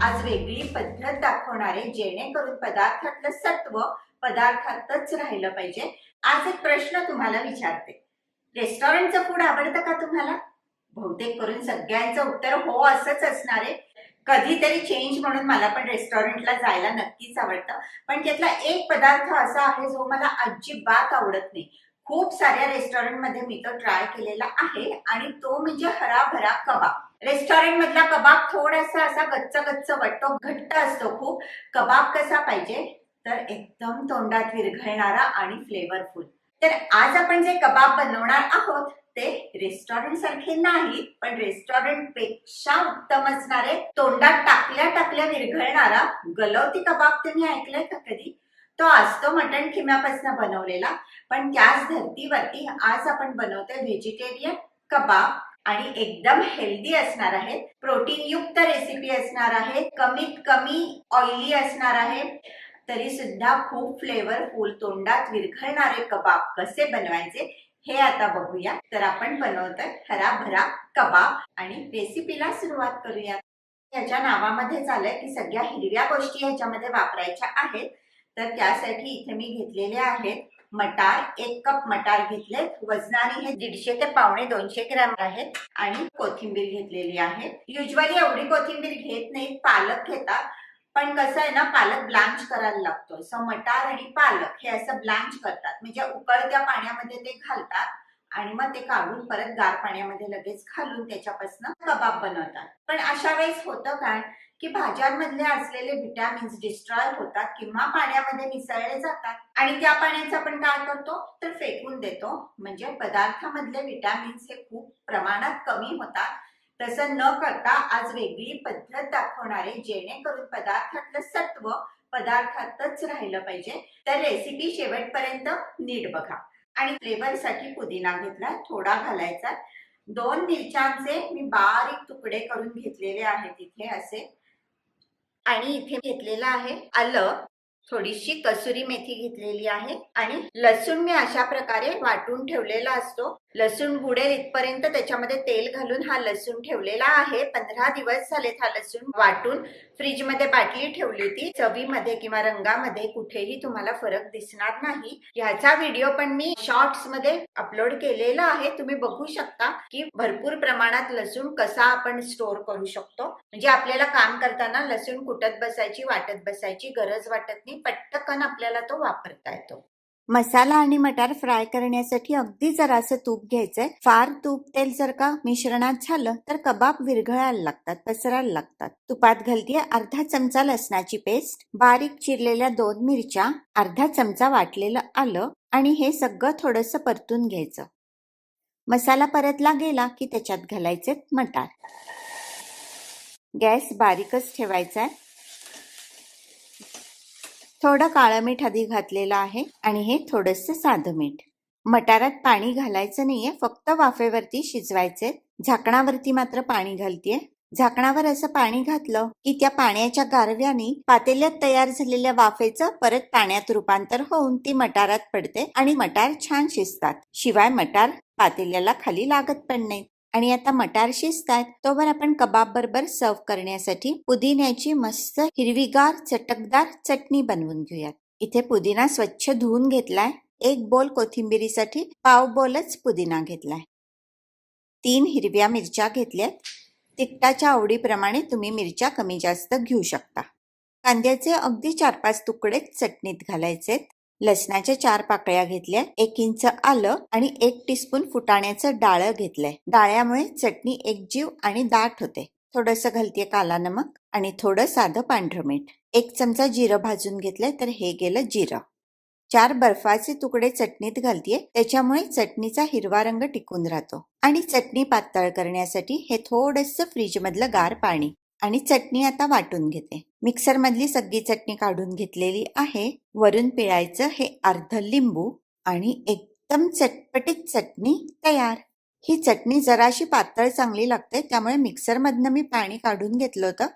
आज वेगळी पद्धत दाखवणारे जेणेकरून पदार्थातलं सत्व पदार्थातच राहिलं पाहिजे। आज एक प्रश्न तुम्हाला विचारते, रेस्टॉरंटचं फूड आवडतं का तुम्हाला? बहुतेक करून सगळ्यांचं उत्तर हो असंच असणार आहे। कधीतरी चेंज म्हणून मला पण रेस्टॉरंटला जायला नक्कीच आवडतं, पण त्यातला एक पदार्थ असा आहे जो मला अजिबात आवडत नाही। खूप साऱ्या रेस्टॉरंटमध्ये मी तो ट्राय केलेला आहे आणि तो म्हणजे हराभरा कबाब। रेस्टॉरंट मधला कबाब थोडासा असा गच्च गच्च वाटतो, घट्ट असतो खूप। कबाब कसा पाहिजे तर एकदम तोंडात विरघळणारा आणि फ्लेवरफुल। तर आज आपण जे कबाब बनवणार आहोत ते रेस्टॉरंट सारखे नाही, पण रेस्टॉरंट पेक्षा उत्तम असणारे, तोंडात टाकल्या टाकल्या विरघळणारा गलौती कबाब तुम्ही ऐकलंय का कधी? तो असतो मटण खिम्यापासून बनवलेला, पण त्याच धर्तीवरती आज आपण बनवतोय व्हेजिटेरियन कबाब आणि एकदम हेल्दी असणार आहे, प्रोटीन युक्त रेसिपी असणार आहे, कमीत कमी ऑइली असणार आहे, तरी सुद्धा खूप फ्लेवरफुल तोंडात विरघळणारे कबाब कसे बनवायचे हे आता बघूया। तर आपण बनवतोय हराभरा कबाब आणि रेसिपीला सुरुवात करूया। याच्या नावामध्ये आलंय की सगळ्या हिरव्या गोष्टी ह्याच्यामध्ये वापरायच्या आहेत। तर त्यासाठी इथे मी घेतलेले आहेत मटार, 1 कप मटार घेतले, वजनाने हे 150 ते पावणे 200 ग्रॅम आहेत, आणि कोथिंबीर घेतलेली आहे। युजली एवढी कोथिंबीर घेत नाहीत, पालक घेतात, पण कसं आहे ना, पालक ब्लांच करायला लागतो। सो मटार आणि पालक हे असं ब्लांच करतात, म्हणजे उकळत्या पाण्यामध्ये ते घालतात आणि मग ते काढून परत गार पाण्यामध्ये लगेच घालून त्याच्यापासून कबाब बनवतात। पण अशा वेळेस होतं काय की भाज्यांमधले असलेले विटॅमिन्स डिस्ट्रॉय होतात किंवा पाण्यामध्ये मिसळले जातात, आणि त्या पाण्याचं आपण काय करतो तर फेकून देतो, म्हणजे पदार्थामधले विटॅमिन्स हे खूप प्रमाणात कमी होतात। तसं न करता आज वेगळी पद्धत दाखवणारे जेणेकरून पदार्थातलं सत्व पदार्थातच राहिलं पाहिजे। तर रेसिपी शेवटपर्यंत नीट बघा। आणि फ्लेवर साठी पुदिना घेतलाय, थोडा घालायचा। 2 मिरच्यांचे मी बारीक तुकडे करून घेतलेले आहेत इथे असे, आणि इथे घेतलेलं आहे आलं, थोडीशी कसुरी मेथी घेतलेली आहे, आणि लसूण मी अशा प्रकारे वाटून ठेवलेला असतो। लसूण बुडेल इथपर्यंत त्याच्यामध्ये तेल घालून हा लसूण ठेवलेला आहे। 15 दिवस झालेत हा लसूण वाटून फ्रीज मध्ये बाटली ठेवली होती। चवीमध्ये किंवा रंगामध्ये कुठेही तुम्हाला फरक दिसणार नाही। ह्याचा व्हिडिओ पण मी शॉर्ट्स मध्ये अपलोड केलेला आहे, तुम्ही बघू शकता की भरपूर प्रमाणात लसूण कसा आपण स्टोर करू शकतो, म्हणजे आपल्याला काम करताना लसूण कुटत बसायची वाटत बसायची गरज वाटत नाही, पटकन आपल्याला तो वापरता येतो। मसाला आणि मटार फ्राय करण्यासाठी अगदी जरासं तूप घ्यायचंय। फार तूप तेल जर का मिश्रणात झालं तर कबाब विरघळायला लागतात, पसरायला लागतात। तुपात घालतीये अर्धा चमचा लसणाची पेस्ट, बारीक चिरलेल्या 2 मिरच्या, अर्धा चमचा वाटलेलं आलं, आणि हे सगळं थोडंसं परतून घ्यायचं। मसाला परतला गेला की त्याच्यात घालायचे मटार। गॅस बारीकच ठेवायचा आहे। थोडं काळं मीठ आधी घातलेलं आहे, आणि हे थोडंसं साधं मीठ। मटारात पाणी घालायचं नाहीये, फक्त वाफेवरती शिजवायचे। झाकणावरती मात्र पाणी घालतीये। झाकणावर असं पाणी घातलं की त्या पाण्याच्या गारव्याने पातेल्यात तयार झालेल्या वाफेचं परत पाण्यात रूपांतर होऊन ती मटारात पडते, आणि मटार छान शिजतात। शिवाय मटार पातेल्याला खाली लागत पण नाही। आणि आता मटार शिजतात तोवर आपण कबाब बरोबर सर्व करण्यासाठी पुदिन्याची मस्त हिरवीगार चटकदार चटणी बनवून घेऊयात। इथे पुदिना स्वच्छ धुवून घेतलाय। 1 बोल कोथिंबिरीसाठी पाव बोलच पुदिना घेतलाय। 3 हिरव्या मिरच्या घेतल्यात, तिखटाच्या आवडीप्रमाणे तुम्ही मिरच्या कमी जास्त घेऊ शकता। कांद्याचे अगदी 4-5 तुकडे चटणीत घालायचे। लसणाच्या 4 पाकळ्या घेतल्या, 1 इंच आलं, आणि 1 टीस्पून फुटाण्याचं डाळं घेतलंय। डाळ्यामुळे चटणी एकजीव आणि दाट होते। थोडंसं घालतीये काला नमक, आणि थोडं साधं पांढरं मीठ। 1 चमचा जिरं भाजून घेतलंय, तर हे गेलं जिरं। 4 बर्फाचे तुकडे चटणीत घालतीये, त्याच्यामुळे चटणीचा हिरवा रंग टिकून राहतो। आणि चटणी पातळ करण्यासाठी हे थोडंसं फ्रीज मधलं गार पाणी, आणि चटणी आता वाटून घेते। मिक्सर मधली सगळी चटणी काढून घेतलेली आहे। वरून पिळायचं हे अर्ध लिंबू, आणि एकदम चटपटीत चटणी तयार। ही चटणी जराशी पातळ चांगली लागते, त्यामुळे मिक्सर मधनं मी पाणी काढून घेतलं होतं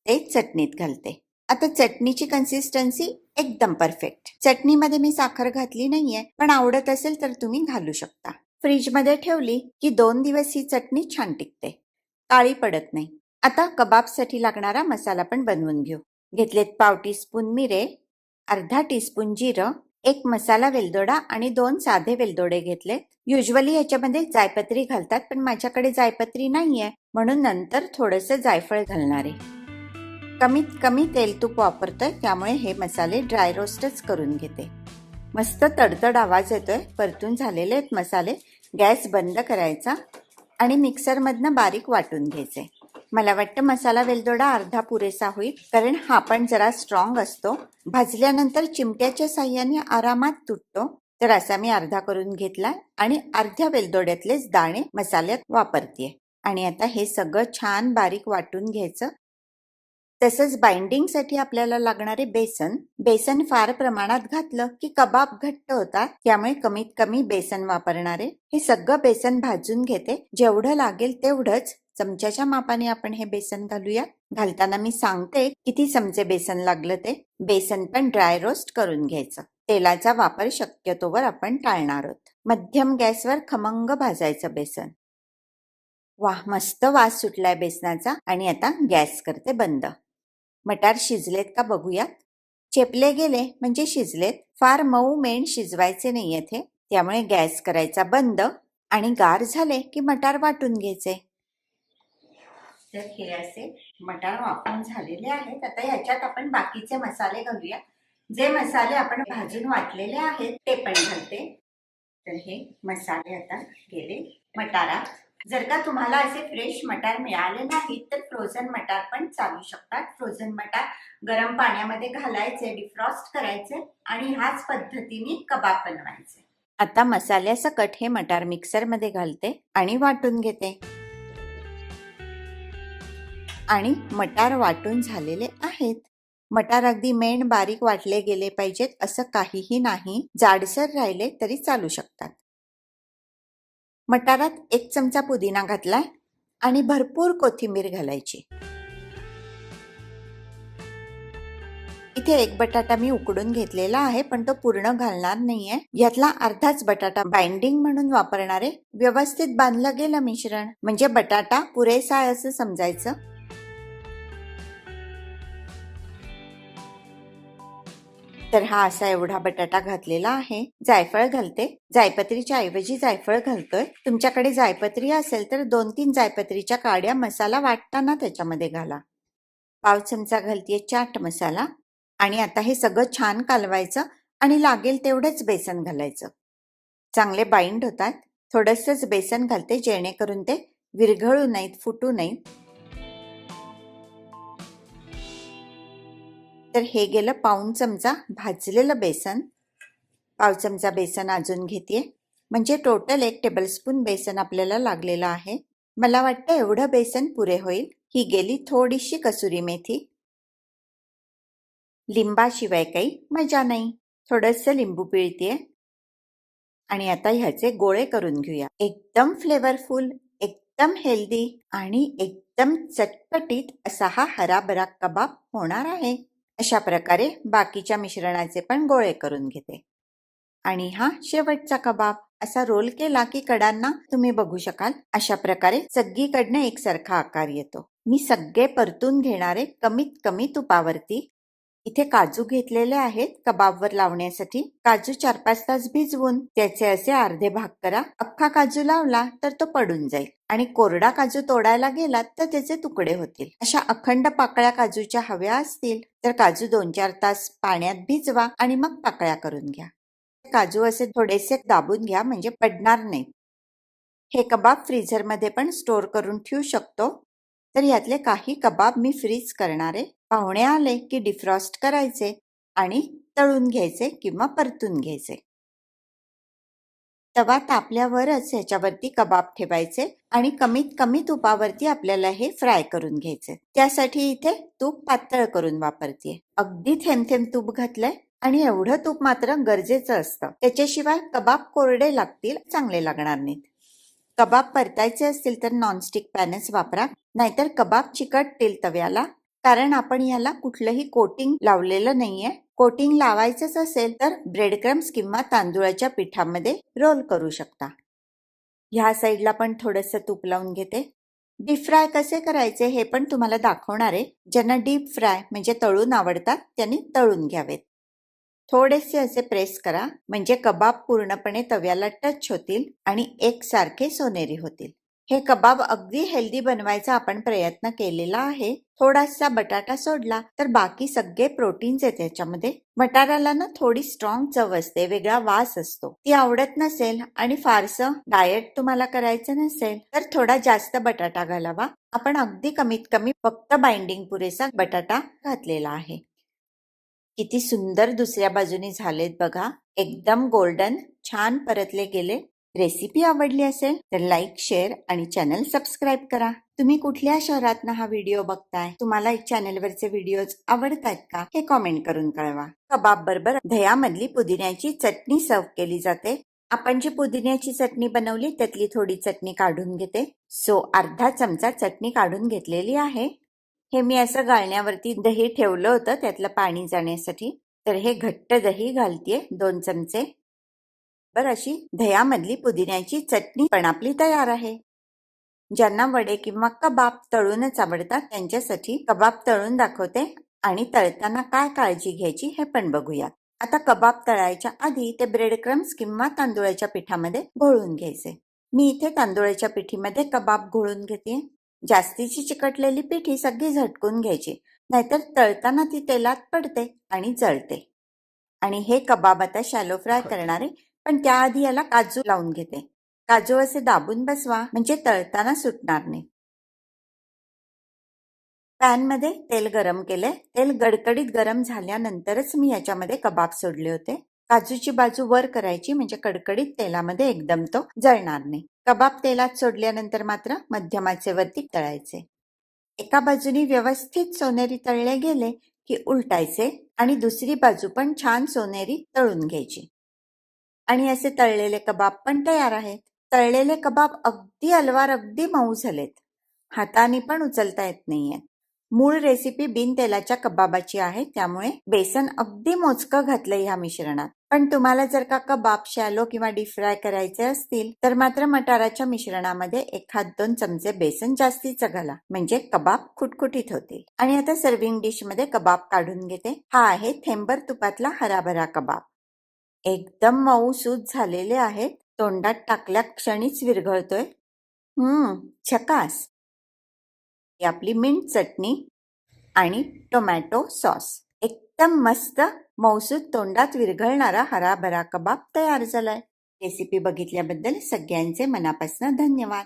ते चटणीत घालते। आता चटणीची कन्सिस्टन्सी एकदम परफेक्ट। चटणीमध्ये मी साखर घातली नाहीये, पण आवडत असेल तर तुम्ही घालू शकता। फ्रीज मध्ये ठेवली की 2 दिवस ही चटणी छान टिकते, काळी पडत नाही। आता कबाबसाठी लागणारा मसाला पण बनवून घेऊ. घेतलेत पाव टीस्पून मिरे, अर्धा टीस्पून जिरं, एक मसाला वेलदोडा आणि 2 साधे वेलदोडे घेतले. युजली याच्यामध्ये जायपत्री घालतात, पण माझ्याकडे जायपत्री नाहीये म्हणून नंतर थोडंसं जायफळ घालणार आहे. कमीत कमी तेल तूप वापरतोय, त्यामुळे हे मसाले ड्राय रोस्टच करून घेते. मस्त तडतड आवाज येतोय. परतून झालेले आहेत मसाले. गॅस बंद करायचा आणि मिक्सरमधनं बारीक वाटून घ्यायचे. मला वाटतं मसाला वेलदोडा अर्धा पुरेसा होईल, कारण हा पण जरा स्ट्रॉंग असतो. भाजल्यानंतर चिमट्याच्या साह्याने आरामात तुटतो, तर असा मी अर्धा करून घेतला आणि अर्ध्या वेलदोड्यातलेच दाणे मसाल्यात वापरते. आणि आता हे सगळं छान बारीक वाटून घ्यायचं. तसंच बाइंडिंगसाठी आपल्याला लागणारे बेसन फार प्रमाणात घातलं की कबाब घट्ट होतात, त्यामुळे कमीत कमी बेसन वापरणारे. हे सगळं बेसन भाजून घेते. जेवढं लागेल तेवढंच चमच्याच्या मापाने आपण हे बेसन घालूया. घालताना मी सांगते किती चमचे बेसन लागलं ते. बेसन पण ड्राय रोस्ट करून घ्यायचं. तेलाचा वापर शक्यतोवर आपण टाळणार आहोत. मध्यम गॅसवर खमंग भाजायचं बेसन. वाह, मस्त वास सुटलाय बेसनाचा. आणि आता गॅस करते बंद. मटार शिजलेत का बघूयात. चेपले गेले म्हणजे शिजलेत. फार मऊ मेण शिजवायचे नाहीयेत हे, त्यामुळे गॅस करायचा बंद आणि गार झाले की मटार वाटून घ्यायचे. तर हे असे मटार वाटून झालेले आहेत. आता ह्याच्यात आपण बाकीचे मसाले घालूया. जे मसाले आपण भाजून वाटलेले आहेत ते पण घालते. तर हे मसाले आता गेले मटारात. जर का तुम्हाला असे फ्रेश मटार मिळाले नाहीत तर फ्रोझन मटार पण चालू शकतात. फ्रोझन मटार गरम पाण्यामध्ये घालायचे, डिफ्रॉस्ट करायचे आणि ह्याच पद्धतीने कबाब बनवायचे. आता मसाल्यासकट हे मटार मिक्सरमध्ये घालते आणि वाटून घेते. आणि मटार वाटून झालेले आहेत. मटार अगदी मेण बारीक वाटले गेले पाहिजेत असं काहीही नाही. जाडसर राहिले तरी चालू शकतात. मटारात 1 चमचा पुदिना घातलाय आणि भरपूर कोथिंबीर घालायची. इथे 1 बटाटा मी उकडून घेतलेला आहे, पण तो पूर्ण घालणार नाहीये. यातला अर्धाच बटाटा बाइंडिंग म्हणून वापरणारे. व्यवस्थित बांधलं गेलं मिश्रण म्हणजे बटाटा पुरेसा आहे असं समजायचं. तर हा असा एवढा बटाटा घातलेला आहे. जायफळ घालते. जायपत्रीच्या ऐवजी जायफळ घालतोय. तुमच्याकडे जायपत्री असेल तर 2-3 जायपत्रीच्या काड्या मसाला वाटताना त्याच्यामध्ये घाला. पाव चमचा घालतीये चाट मसाला. आणि आता हे सगळं छान कालवायचं आणि लागेल तेवढंच बेसन घालायचं. चांगले बाइंड होतात. थोडंसंच बेसन घालते जेणेकरून ते विरघळू नयेत, फुटू नयेत. तर हे गेलं पाऊण चमचा भाजलेलं बेसन. पाव चमचा बेसन अजून घेते, म्हणजे टोटल 1 टेबलस्पून बेसन आपल्याला लागलेलं आहे. मला वाटतं एवढं बेसन पुरे होईल. ही गेली थोडीशी कसुरी मेथी. लिंबाशिवाय काही मजा नाही. थोडंसं लिंबू पिळतेय. आणि आता ह्याचे गोळे करून घेऊया. एकदम फ्लेवरफुल, एकदम हेल्दी आणि एकदम चटपटीत असा हा हराभरा कबाब होणार आहे. अशा प्रकारे बाकीच्या मिश्रणाचे पण गोळे करून घेते. आणि हा शेवटचा कबाब. असा रोल केला की कडांना तुम्ही बघू शकाल अशा प्रकारे सगळीकडनं एकसारखा आकार येतो. मी सगळे परतून घेणारे कमीत कमी तुपावरती. इथे काजू घेतलेले आहेत कबाबवर लावण्यासाठी. काजू 4-5 तास भिजवून त्याचे असे अर्धे भाग करा. अख्खा काजू लावला तर तो पडून जाईल आणि कोरडा काजू तोडायला गेलात तर त्याचे तुकडे होतील. अशा अखंड पाकळ्या काजूच्या हव्या असतील तर काजू 2-4 तास पाण्यात भिजवा आणि मग पाकळ्या करून घ्या. काजू असे थोडेसे दाबून घ्या म्हणजे पडणार नाहीत. हे कबाब फ्रीझरमध्ये पण स्टोअर करून ठेवू शकतो. तर यातले काही कबाब मी फ्रीज करणारे. पाहुणे आले की डिफ्रॉस्ट करायचे आणि तळून घ्यायचे किंवा परतून घ्यायचे. तवा तापल्यावरच ह्याच्यावरती कबाब ठेवायचे आणि कमीत कमी तुपावरती आपल्याला हे फ्राय करून घ्यायचे. त्यासाठी इथे तूप पातळ करून वापरते. अगदी थेंब थेंब तूप घातलंय आणि एवढं तूप मात्र गरजेचं असतं. त्याच्याशिवाय कबाब कोरडे लागतील, चांगले लागणार नाहीत. कबाब परतायचे असतील तर नॉनस्टिक पॅनच वापरा, नाहीतर कबाब चिकटतील तव्याला. कारण आपण याला कुठलंही कोटिंग लावलेलं नाहीये. कोटिंग लावायचंच असेल तर ब्रेड क्रम्स किंवा तांदूळाच्या पिठामध्ये रोल करू शकता. ह्या साईडला पण थोडंसं तूप लावून घेते. डीप फ्राय कसे करायचे हे पण तुम्हाला दाखवणार आहे. ज्यांना डीप फ्राय म्हणजे तळून आवडतात त्यांनी तळून घ्यावेत. थोडेसे असे प्रेस करा म्हणजे कबाब पूर्णपणे तव्याला टच होतील आणि एकसारखे सोनेरी होतील. हे कबाब अगदी हेल्दी बनवायचा आपण प्रयत्न केलेला आहे. थोडासा बटाटा सोडला तर बाकी सगळे प्रोटीन्स आहेत याच्यामध्ये. बटाट्याला ना थोडी स्ट्रॉंग चव असते, वेगळा वास असतो. ती आवडत नसेल आणि फारसं डाएट तुम्हाला करायचं नसेल तर थोडा जास्त बटाटा घालावा. आपण अगदी कमीत कमी फक्त बाइंडिंग पुरेसा बटाटा घातलेला आहे. किती सुंदर दुसऱ्या बाजूने झालेत बघा. एकदम गोल्डन छान परतले गेले. रेसिपी आवडली असेल तर लाईक, शेअर आणि चॅनल सबस्क्राईब करा. तुम्ही कुठल्या शहरातनं हा व्हिडिओ बघताय, तुम्हाला चॅनलवरचे व्हिडिओज आवडतात का हे कॉमेंट करून कळवा. कबाब बरोबर दह्यामधली पुदिन्याची चटणी सर्व केली जाते. आपण जी पुदिन्याची चटणी बनवली त्यातली थोडी चटणी काढून घेते. अर्धा चमचा चटणी काढून घेतलेली आहे. हे मी असं गाळण्यावरती दही ठेवलं होतं त्यातलं पाणी जाण्यासाठी. तर हे घट्ट दही घालतीये 2 चमचे. अशी दह्यामधली पुदिन्याची चटणी पण आपली तयार आहे. ज्यांना वडे किंवा कबाब तळूनच आवडतात त्यांच्यासाठी कबाब तळून दाखवते आणि तळताना काय काळजी घ्यायची हे पण बघूया. आता कबाब तळायच्या आधी ते ब्रेड क्रम्स किंवा तांदूळाच्या पिठामध्ये घोळून घ्यायचे. मी इथे तांदूळाच्या पिठीमध्ये कबाब घोळून घेते. जास्तीची चिकटलेली पिठी सगळी झटकून घ्यायची, नाहीतर तळताना ती तेलात पडते आणि जळते. आणि हे कबाब आता शॅलो फ्राय करणार आहे, पण त्याआधी याला काजू लावून घेते. काजू असे दाबून बसवा म्हणजे तळताना सुटणार नाही. पॅन मध्ये तेल गरम केले. तेल गडकडीत गरम झाल्यानंतरच मी याच्यामध्ये कबाब सोडले होते. काजूची बाजू वर करायची म्हणजे कडकडीत तेलामध्ये एकदम तो जळणार नाही. कबाब तेलात सोडल्यानंतर मात्र मध्यम आचेवरती तळायचे. एका बाजूने व्यवस्थित सोनेरी तळले गेले की उलटायचे आणि दुसरी बाजू पण छान सोनेरी तळून घ्यायची. आणि असे तळलेले कबाब पण तयार आहेत. तळलेले कबाब अगदी अलवार, अगदी मऊ झालेत. हाताने पण उचलता येत नाहीये. मूळ रेसिपी बिन तेलाच्या कबाबाची आहे, त्यामुळे बेसन अगदी मोजकं घातलंय ह्या मिश्रणात. पण तुम्हाला जर का कबाब शॅलो किंवा डीप फ्राय करायचे असतील तर मात्र मटाराच्या मिश्रणामध्ये 1-2 चमचे बेसन जास्तीचं घाला म्हणजे कबाब खुटखुटीत होतील. आणि आता सर्विंग डिश मध्ये कबाब काढून घेते. हा आहे थेंबर तुपातला हराभरा कबाब. एकदम मऊसूत झालेले आहेत. तोंडात टाकल्या क्षणीच विरघळतोय. झकास. ही आपली मिंट चटणी आणि टोमॅटो सॉस. एकदम मस्त मऊसूत तोंडात विरघळणारा हराभरा कबाब तयार झालाय. रेसिपी बघितल्याबद्दल सगळ्यांचे मनापासून धन्यवाद.